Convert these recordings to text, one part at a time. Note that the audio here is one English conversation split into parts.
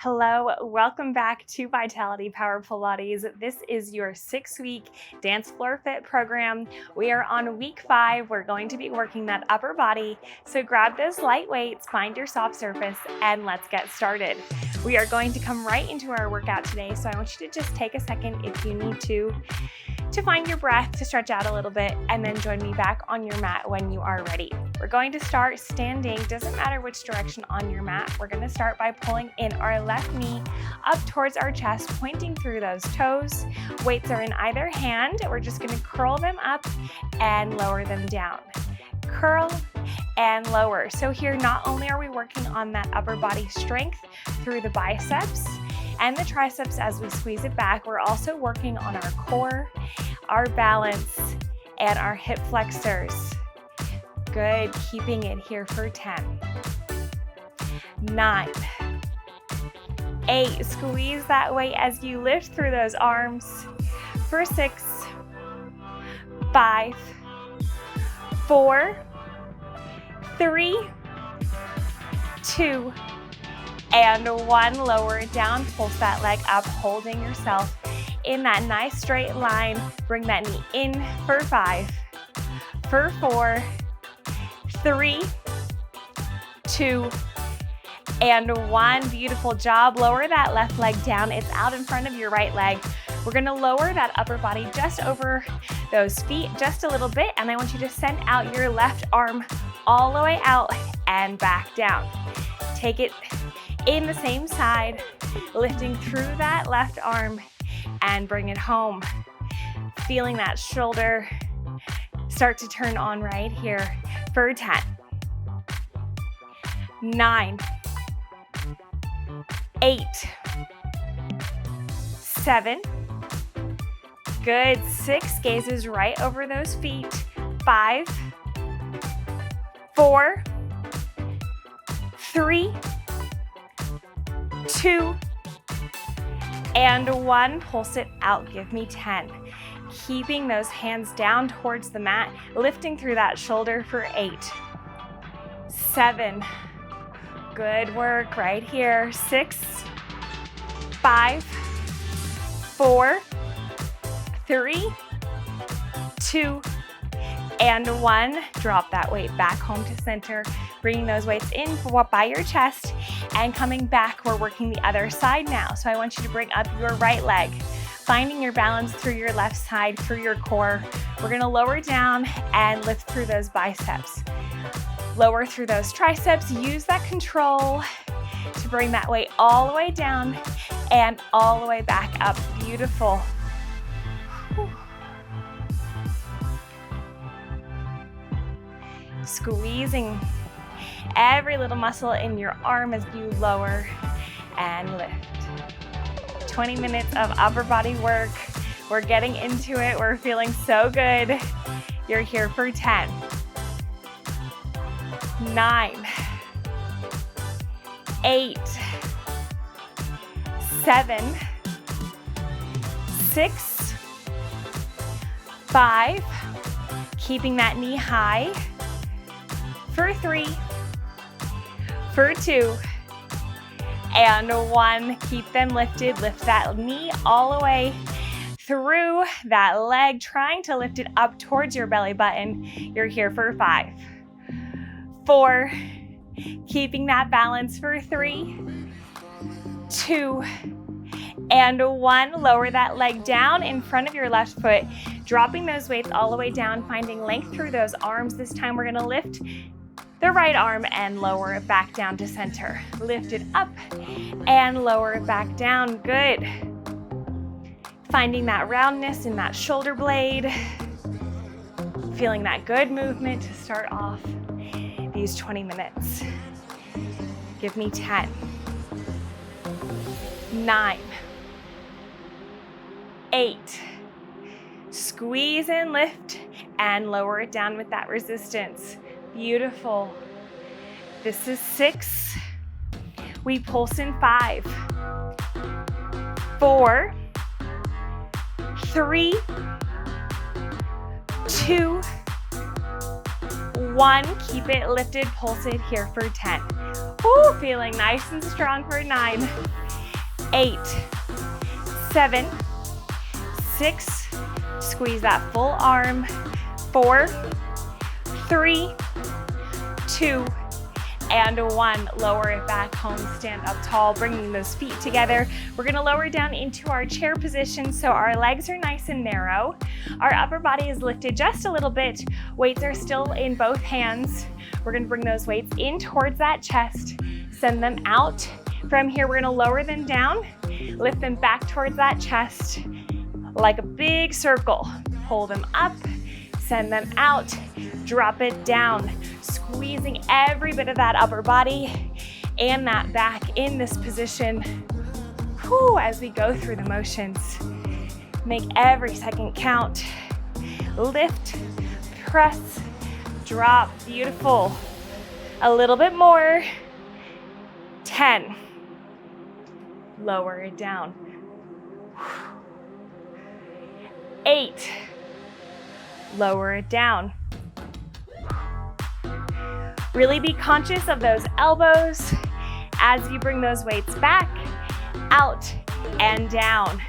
Hello, welcome back to Vitality Power Pilates. This is your 6-week Dance Floor Fit program. We are on week 5. We're going to be working that upper body. So grab those light weights, find your soft surface, and let's get started. We are going to come right into our workout today. So I want you to just take a second if you need to find your breath, to stretch out a little bit, and then join me back on your mat when you are ready. We're going to start standing. Doesn't matter which direction on your mat. We're going to start by pulling in our left knee up towards our chest, pointing through those toes. Weights are in either hand. We're just going to curl them up and lower them down. Curl and lower. So here, not only are we working on that upper body strength through the biceps and the triceps as we squeeze it back, we're also working on our core, our balance, and our hip flexors. Good, keeping it here for 10, 9, 8, squeeze that weight as you lift through those arms, for 6, 5, 4, 3, 2, and 1. Lower it down, pulse that leg up, holding yourself in that nice straight line. Bring that knee in for 5, for 4, 3, 2, and 1. Beautiful job. Lower that left leg down. It's out in front of your right leg. We're going to lower that upper body just over those feet just a little bit, and I want you to send out your left arm all the way out and back down. Take it in the same side, lifting through that left arm and bring it home. Feeling that shoulder start to turn on right here for 10, 9, 8, 7, good, 6, gazes right over those feet, 5, 4, 3, 2, and 1. Pulse it out, give me 10. Keeping those hands down towards the mat, lifting through that shoulder for 8, 7, good work right here, 6, 5, 4, 3, 2, and 1. Drop that weight back home to center, bringing those weights in by your chest and coming back. We're working the other side now. So I want you to bring up your right leg, finding your balance through your left side, through your core. We're gonna lower down and lift through those biceps. Lower through those triceps. Use that control to bring that weight all the way down and all the way back up. Beautiful. Whew. Squeezing every little muscle in your arm as you lower and lift. 20 minutes of upper body work. We're getting into it. We're feeling so good. You're here for 10, 9, 8, 7, 6, 5, keeping that knee high, for 3, for 2, and 1. Keep them lifted. Lift that knee all the way through that leg, trying to lift it up towards your belly button. You're here for 5, 4, keeping that balance for 3, 2, and 1. Lower that leg down in front of your left foot, dropping those weights all the way down, finding length through those arms. This time we're gonna lift the right arm and lower it back down to center. Lift it up and lower it back down. Good. Finding that roundness in that shoulder blade. Feeling that good movement to start off these 20 minutes. Give me 10, 9, 8. Squeeze and lift and lower it down with that resistance. Beautiful. This is 6. We pulse in 5, 4, 3, 2, 1. Keep it lifted, pulse it here for 10. Ooh, feeling nice and strong for 9, 8, 7, 6, squeeze that full arm, 4, 3, 2, and 1. Lower it back home, stand up tall, bringing those feet together. We're gonna lower down into our chair position so our legs are nice and narrow. Our upper body is lifted just a little bit. Weights are still in both hands. We're gonna bring those weights in towards that chest, send them out. From here, we're gonna lower them down, lift them back towards that chest like a big circle. Pull them up, send them out, drop it down, squeezing every bit of that upper body and that back in this position. Whew, as we go through the motions, make every second count. Lift, press, drop, beautiful. A little bit more, 10. Lower it down. 8. Lower it down. Really be conscious of those elbows as you bring those weights back, out, and down.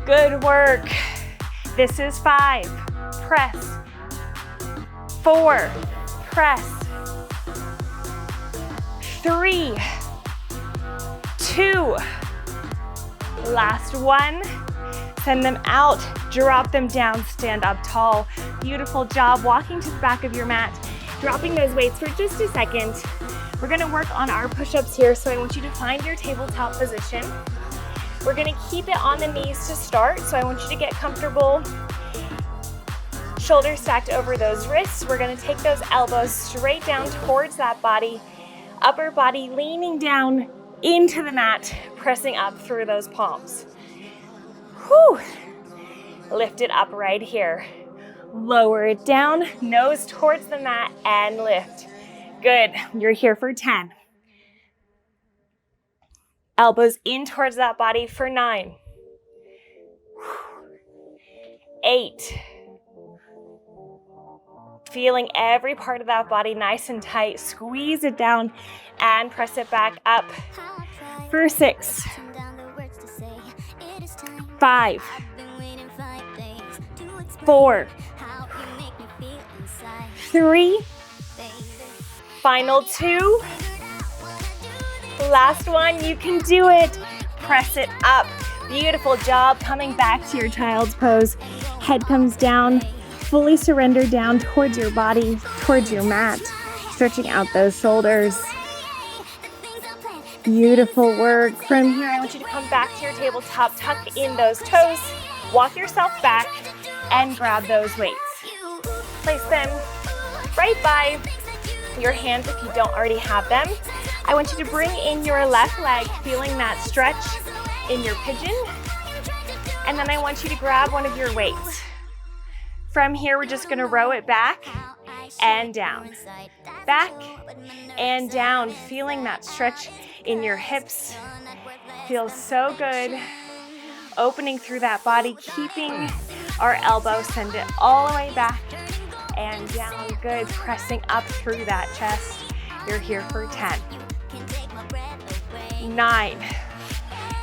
Good work. This is 5. Press. 4. Press. 3. 2. Last one. Send them out, drop them down, stand up tall. Beautiful job walking to the back of your mat, dropping those weights for just a second. We're gonna work on our push-ups here, so I want you to find your tabletop position. We're gonna keep it on the knees to start, so I want you to get comfortable. Shoulders stacked over those wrists. We're gonna take those elbows straight down towards that body, upper body leaning down into the mat, pressing up through those palms. Whew. Lift it up right here. Lower it down, nose towards the mat, and lift. Good, you're here for 10. Elbows in towards that body for 9. 8. Feeling every part of that body nice and tight. Squeeze it down and press it back up for 6. 5. 4. 3. Final 2. Last one, you can do it. Press it up. Beautiful job. Coming back to your child's pose. Head comes down, fully surrender down towards your body, towards your mat, stretching out those shoulders. Beautiful work. From here, I want you to come back to your tabletop, tuck in those toes, walk yourself back, and grab those weights. Place them right by your hands if you don't already have them. I want you to bring in your left leg, feeling that stretch in your pigeon. And then I want you to grab one of your weights. From here, we're just gonna row it back and down. Back and down, feeling that stretch in your hips. Feels so good. Opening through that body, keeping our elbow, send it all the way back and down. Good, pressing up through that chest. You're here for 10. 9.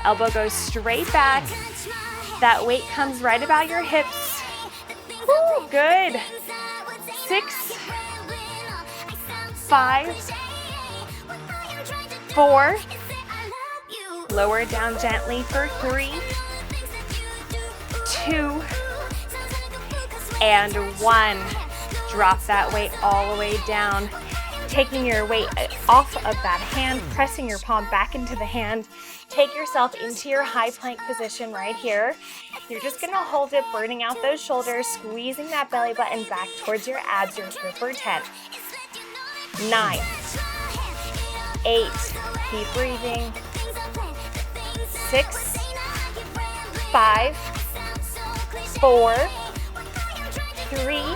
Elbow goes straight back. That weight comes right about your hips. Woo, good. 6. 5. 4. Lower it down gently for 3. 2. And 1. Drop that weight all the way down. Taking your weight off of that hand, pressing your palm back into the hand. Take yourself into your high plank position right here. You're just gonna hold it, burning out those shoulders, squeezing that belly button back towards your abs. You're here for 10. 9. 8. Keep breathing. 6. 5. 4. 3.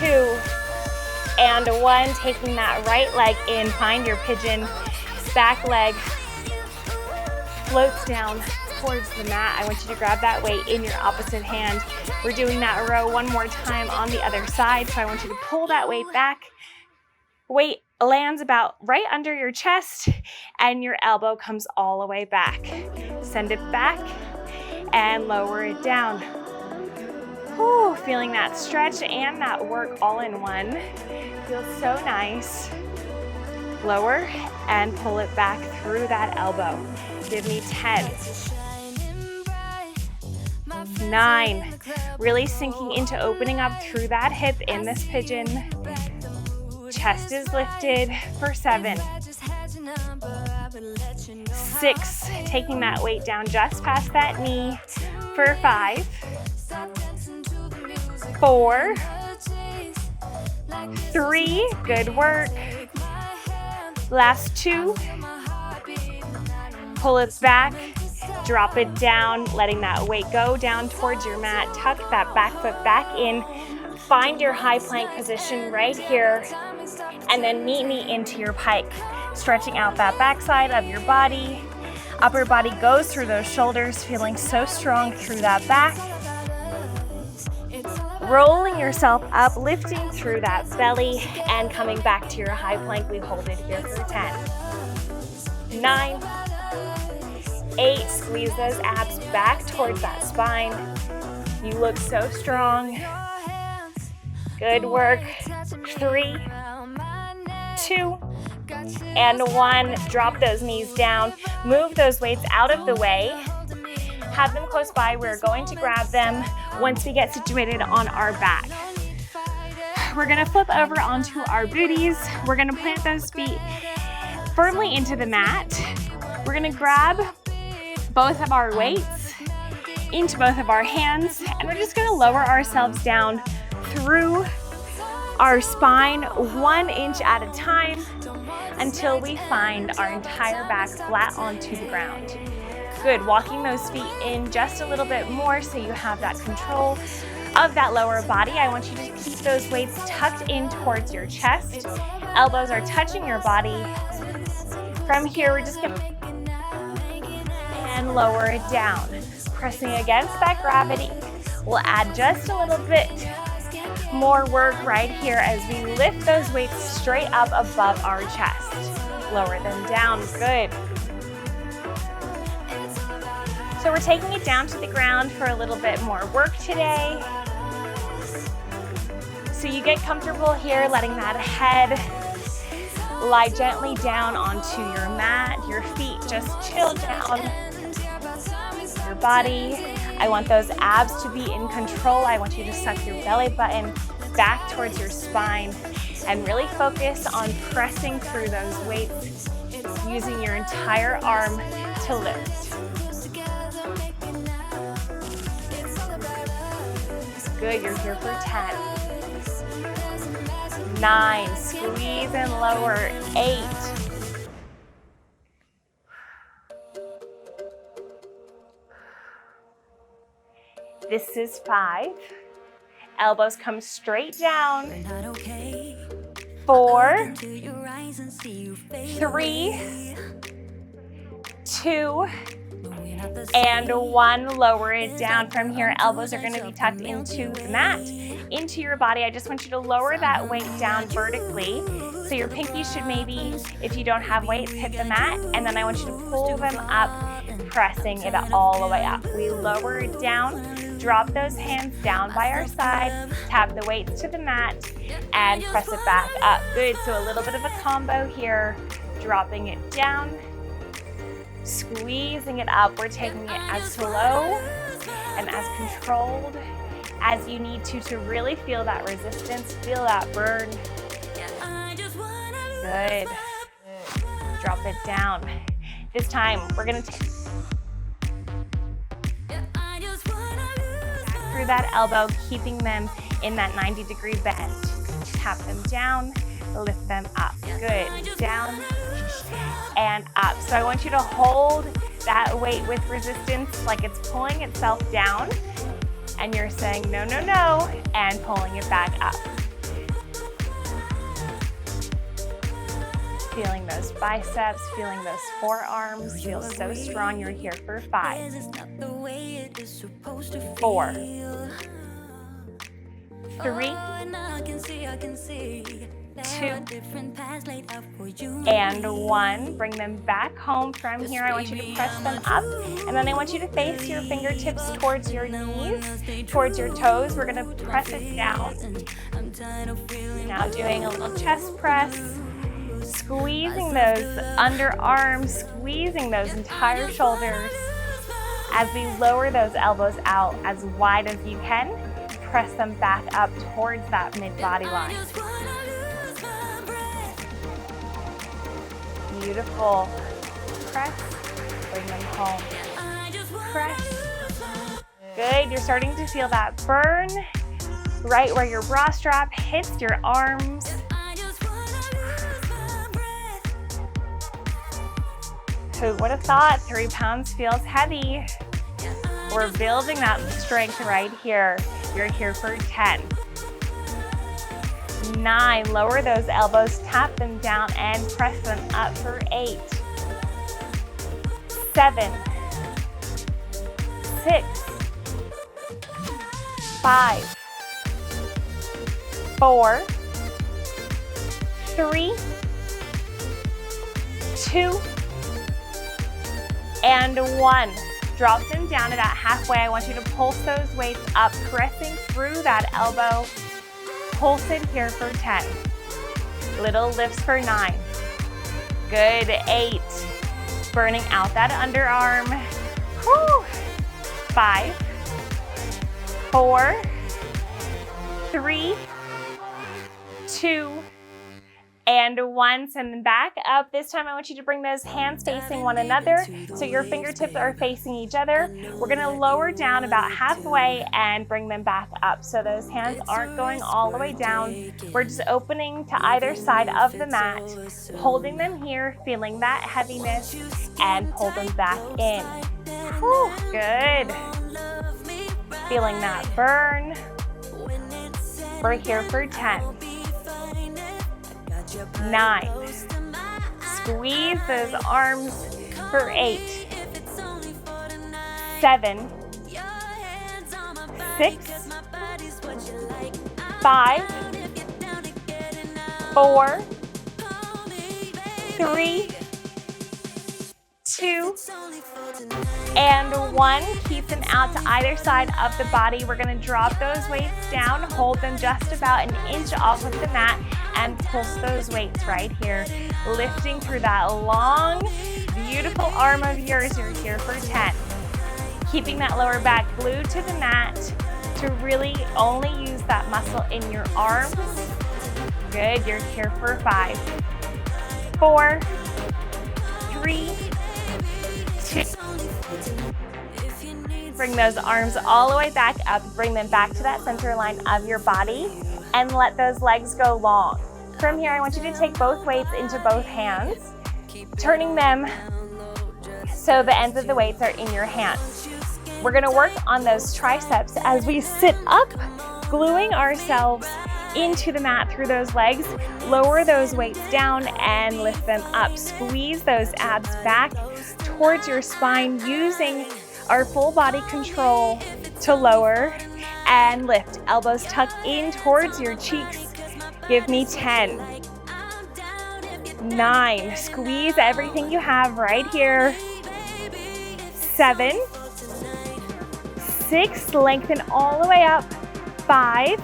2. And 1. Taking that right leg in, find your pigeon. Back leg floats down towards the mat. I want you to grab that weight in your opposite hand. We're doing that row one more time on the other side. So I want you to pull that weight back. Weight lands about right under your chest and your elbow comes all the way back. Send it back and lower it down. Whew, feeling that stretch and that work all in one. Feels so nice. Lower and pull it back through that elbow. Give me 10. 9. Really sinking into opening up through that hip in this pigeon. Chest is lifted for 7. 6. Taking that weight down just past that knee for 5. 4. 3. Good work. Last 2. Pull it back. Drop it down, letting that weight go down towards your mat. Tuck that back foot back in. Find your high plank position right here. And then meet me into your pike. Stretching out that backside of your body. Upper body goes through those shoulders, feeling so strong through that back. Rolling yourself up, lifting through that belly, and coming back to your high plank. We hold it here for 10. 9. 8, squeeze those abs back towards that spine. You look so strong. Good work. 3, 2, and 1. Drop those knees down. Move those weights out of the way. Have them close by. We're going to grab them once we get situated on our back. We're gonna flip over onto our booties. We're gonna plant those feet firmly into the mat. We're gonna grab both of our weights into both of our hands, and we're just gonna lower ourselves down through our spine 1 inch at a time until we find our entire back flat onto the ground. Good, walking those feet in just a little bit more so you have that control of that lower body. I want you to keep those weights tucked in towards your chest. Elbows are touching your body. From here, we're just gonna and lower it down. Pressing against that gravity. We'll add just a little bit more work right here as we lift those weights straight up above our chest. Lower them down, good. So we're taking it down to the ground for a little bit more work today. So you get comfortable here, letting that head lie gently down onto your mat. Your feet just chill down. Your body. I want those abs to be in control. I want you to suck your belly button back towards your spine and really focus on pressing through those weights, using your entire arm to lift. Good, you're here for 10. 9, squeeze and lower. 8. This is 5. Elbows come straight down. 4, 3, 2, and 1. Lower it down. From here, elbows are going to be tucked into the mat, into your body. I just want you to lower that weight down vertically. So your pinkies should maybe, if you don't have weights, hit the mat. And then I want you to pull them up, pressing it all the way up. We lower it down. Drop those hands down by our side, tap the weights to the mat, and press it back up. Good, so a little bit of a combo here. Dropping it down, squeezing it up. We're taking it as slow and as controlled as you need to really feel that resistance, feel that burn. Good. Drop it down. This time, we're gonna take through that elbow, keeping them in that 90-degree bend. Tap them down, lift them up. Good, down and up. So I want you to hold that weight with resistance like it's pulling itself down, and you're saying no, no, no, and pulling it back up. Feeling those biceps, feeling those forearms, feel so strong. You're here for 5, 4, 3, 2, and 1. Bring them back home. From here, I want you to press them up, and then I want you to face your fingertips towards your knees, towards your toes. We're gonna press it down. Now doing a little chest press, squeezing those underarms, squeezing those entire shoulders. As we lower those elbows out as wide as you can, press them back up towards that mid-body line. Beautiful. Press, bring them home. Press. Good, you're starting to feel that burn right where your bra strap hits your arms. Who would have thought 3 pounds feels heavy? We're building that strength right here. You're here for 10. 9, lower those elbows, tap them down and press them up for 8. 7, 6, 5, 4, 3, 2, and 1. Drop them down about halfway. I want you to pulse those weights up, pressing through that elbow. Pulse it here for 10. Little lifts for 9. Good, 8. Burning out that underarm. Whew. 5, 4, 3, 2, and 1. Send them back up. This time I want you to bring those hands facing one another so your fingertips are facing each other. We're gonna lower down about halfway and bring them back up so those hands aren't going all the way down. We're just opening to either side of the mat, holding them here, feeling that heaviness, and pull them back in. Whew, good. Feeling that burn. We're here for 10. 9. Squeeze those arms for 8. 7, 6, 5, 4, 3, 2, and 1. Keep them out to either side of the body. We're going to drop those weights down, hold them just about an inch off of the mat, and pulse those weights right here, lifting through that long, beautiful arm of yours. You're here for 10. Keeping that lower back glued to the mat to really only use that muscle in your arms. Good, you're here for 5, 4, 3, 2. Bring those arms all the way back up, bring them back to that center line of your body, and let those legs go long. From here, I want you to take both weights into both hands, turning them so the ends of the weights are in your hands. We're gonna work on those triceps as we sit up, gluing ourselves into the mat through those legs. Lower those weights down and lift them up. Squeeze those abs back towards your spine, using our full body control to lower and lift. Elbows tuck in towards your cheeks. Give me 10. 9. Squeeze everything you have right here. 7, 6. Lengthen all the way up. 5,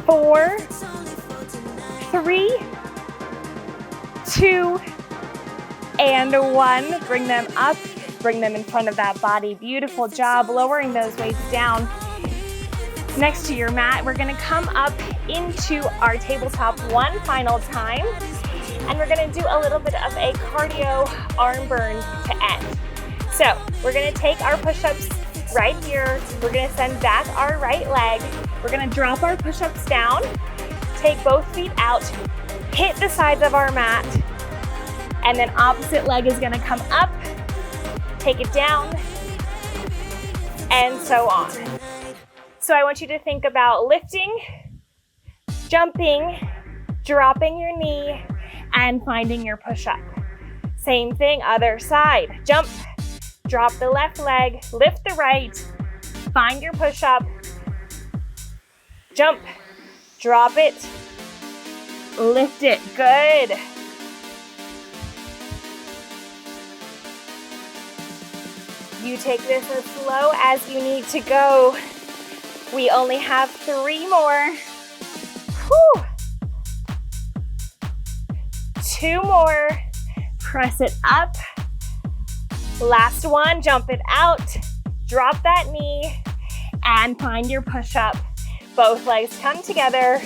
4, 3, 2, and 1. Bring them up. Bring them in front of that body. Beautiful job lowering those weights down. Next to your mat, we're gonna come up into our tabletop one final time, and we're gonna do a little bit of a cardio arm burn to end. So we're gonna take our push-ups right here. We're gonna send back our right leg. We're gonna drop our push-ups down, take both feet out, hit the sides of our mat, and then opposite leg is gonna come up, take it down, and so on. So I want you to think about lifting, jumping, dropping your knee, and finding your push-up. Same thing, other side. Jump, drop the left leg, lift the right, find your push-up, jump, drop it, Lift it, good. You take this as slow as you need to go. We only have 3 more. Whew. 2 more. Press it up. Last one, jump it out. Drop that knee and find your push-up. Both legs come together.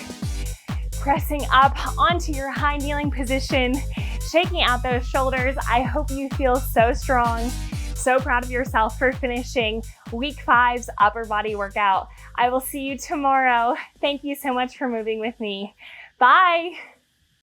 Pressing up onto your high kneeling position, shaking out those shoulders. I hope you feel so strong. So proud of yourself for finishing week 5's upper body workout. I will see you tomorrow. Thank you so much for moving with me. Bye.